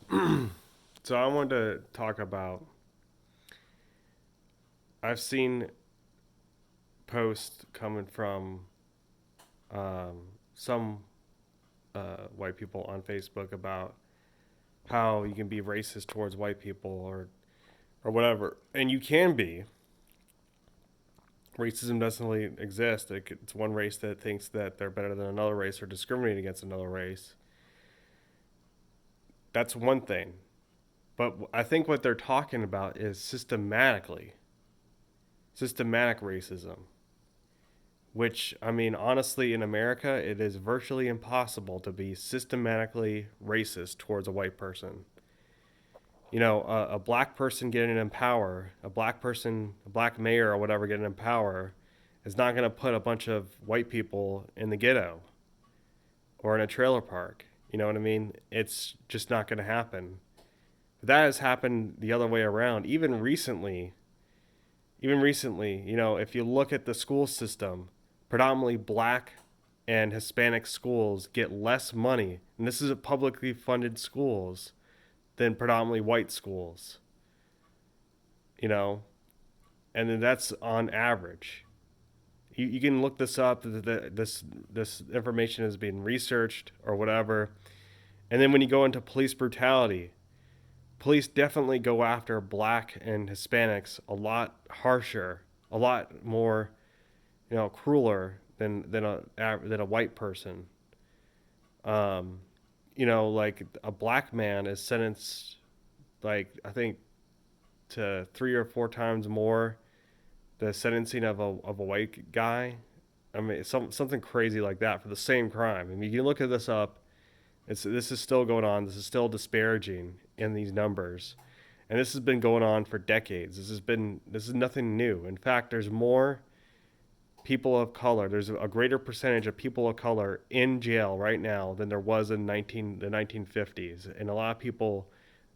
So I wanted to talk about. I've seen posts coming from some white people on Facebook about how you can be racist towards white people or whatever, and you can be. Racism doesn't really exist. It's one race that thinks that they're better than another race or discriminating against another race. That's one thing. But I think what they're talking about is systematic racism. Which, I mean, honestly, in America, it is virtually impossible to be systematically racist towards a white person. A black person getting in power, a black mayor or whatever getting in power, is not going to put a bunch of white people in the ghetto or in a trailer park. You know what I mean? It's just not going to happen. But that has happened the other way around. Even recently, if you look at the school system, predominantly black and Hispanic schools get less money, and this is publicly funded schools, than predominantly white schools, you know, and then that's on average. You can look this up. This information has been researched or whatever. And then when you go into police brutality, police definitely go after black and Hispanics a lot harsher, a lot more, crueler than a white person. Um, like a black man is sentenced, like I think, to 3 or 4 times more the sentencing of a white guy. I mean, something crazy like that for the same crime. I mean, you can look at this up. This is still going on. This is still disparaging in these numbers, and this has been going on for decades. This is nothing new. In fact, there's more people of color. There's a greater percentage of people of color in jail right now than there was in the 1950s, and a lot of people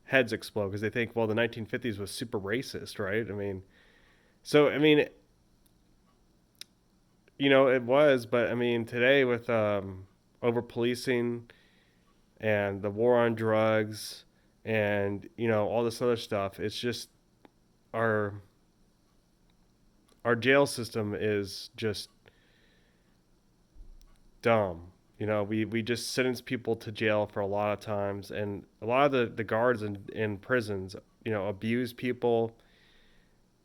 heads explode because they think, well, the 1950s was super racist, right? I mean, it was, but I mean, today with over policing and the war on drugs and all this other stuff, it's just our our jail system is just dumb. We just sentence people to jail for a lot of times, and a lot of the guards in prisons, abuse people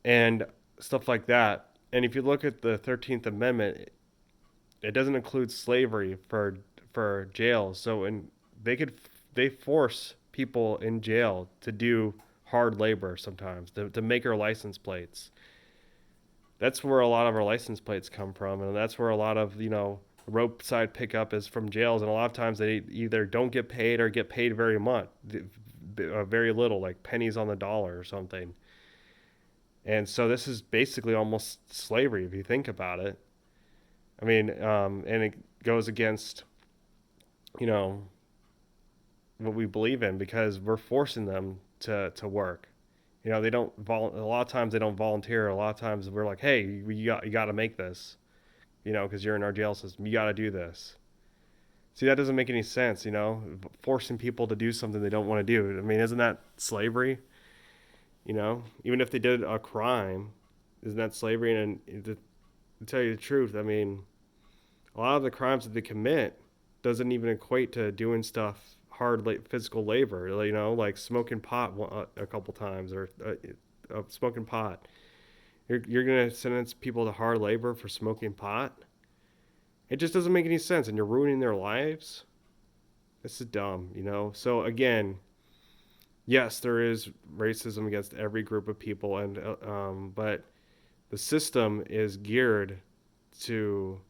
and stuff like that. And if you look at the 13th Amendment, it doesn't include slavery for jails. So they could they force people in jail to do hard labor sometimes to make our license plates. That's where a lot of our license plates come from, and that's where a lot of roadside pickup is from jails. And a lot of times they either don't get paid or get paid very much, very little, like pennies on the dollar or something. And so this is basically almost slavery if you think about it. I mean, and it goes against you know what we believe in because we're forcing them to work. They don't a lot of times they don't volunteer. A lot of times we're like, hey, you got to make this, because you're in our jail system. You got to do this. See, that doesn't make any sense. Forcing people to do something they don't want to do. I mean, isn't that slavery? Even if they did a crime, isn't that slavery? And to tell you the truth, I mean, a lot of the crimes that they commit doesn't even equate to doing stuff hard physical labor. Like smoking pot a couple times or smoking pot. You're gonna sentence people to hard labor for smoking pot. It just doesn't make any sense, and you're ruining their lives. This is dumb. So again, yes, there is racism against every group of people, and but the system is geared to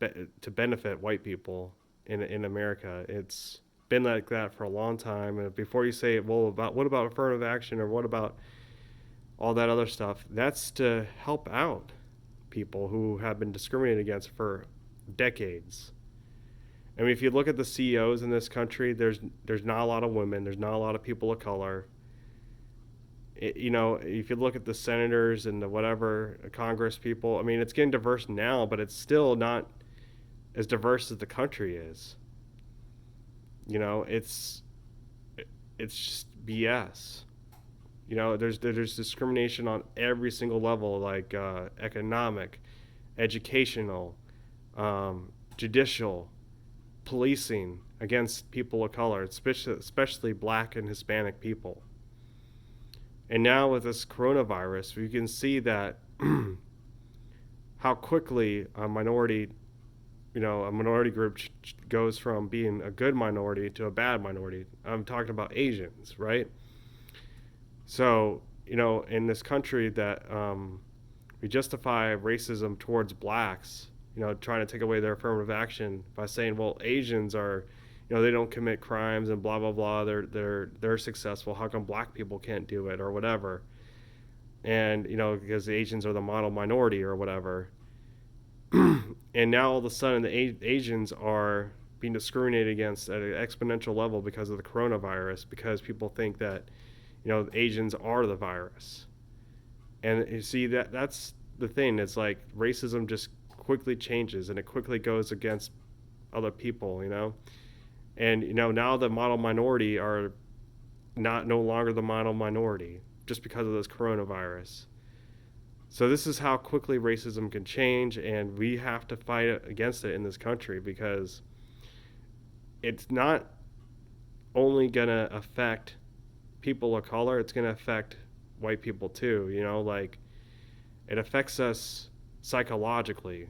to benefit white people in America. It's been like that for a long time. And before you say, well, about what about affirmative action or what about all that other stuff, that's to help out people who have been discriminated against for decades. I mean, if you look at the CEOs in this country, there's not a lot of women. There's not a lot of people of color. If you look at the senators and the whatever Congress people, I mean, it's getting diverse now, but it's still not as diverse as the country is. It's it's just BS. You know, there's discrimination on every single level, like economic, educational, judicial, policing against people of color, especially black and Hispanic people. And now with this coronavirus, we can see that how quickly a minority group goes from being a good minority to a bad minority. I'm talking about Asians, right? So, in this country that we justify racism towards blacks, trying to take away their affirmative action by saying, well, Asians are, they don't commit crimes and blah blah blah. They're successful. How come black people can't do it or whatever? And because the Asians are the model minority or whatever. And now all of a sudden the Asians are being discriminated against at an exponential level because of the coronavirus, because people think that Asians are the virus. And you see that's the thing. It's like racism just quickly changes and it quickly goes against other people. And now the model minority are no longer the model minority just because of this coronavirus. So this is how quickly racism can change, and we have to fight against it in this country, because it's not only gonna affect people of color, it's gonna affect white people too. Like, it affects us psychologically.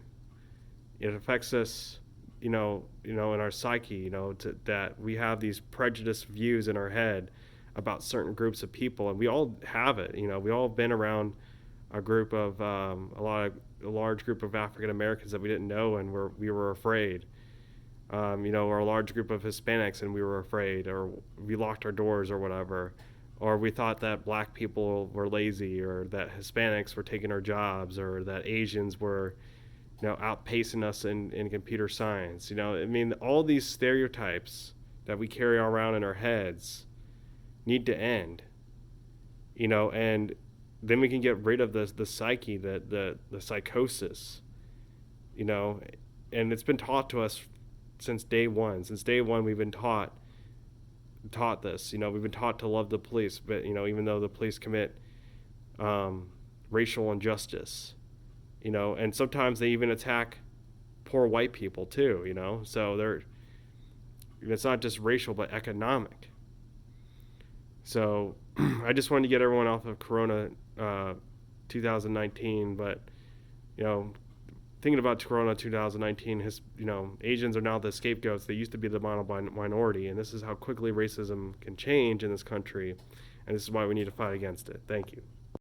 It affects us, in our psyche. That we have these prejudiced views in our head about certain groups of people, and we all have it. We all have been around a group of a large group of African Americans that we didn't know, and we were afraid. Or a large group of Hispanics, and we were afraid, or we locked our doors or whatever, or we thought that black people were lazy, or that Hispanics were taking our jobs, or that Asians were, outpacing us in computer science. I mean, all these stereotypes that we carry around in our heads need to end. And then we can get rid of the psyche, the psychosis. And it's been taught to us since day one. Since day one, we've been taught this. We've been taught to love the police, but even though the police commit racial injustice, and sometimes they even attack poor white people too. So it's not just racial but economic. So I just wanted to get everyone off of Corona 2019, but thinking about Corona 2019, Asians are now the scapegoats. They used to be the minority, and this is how quickly racism can change in this country, and this is why we need to fight against it. Thank you.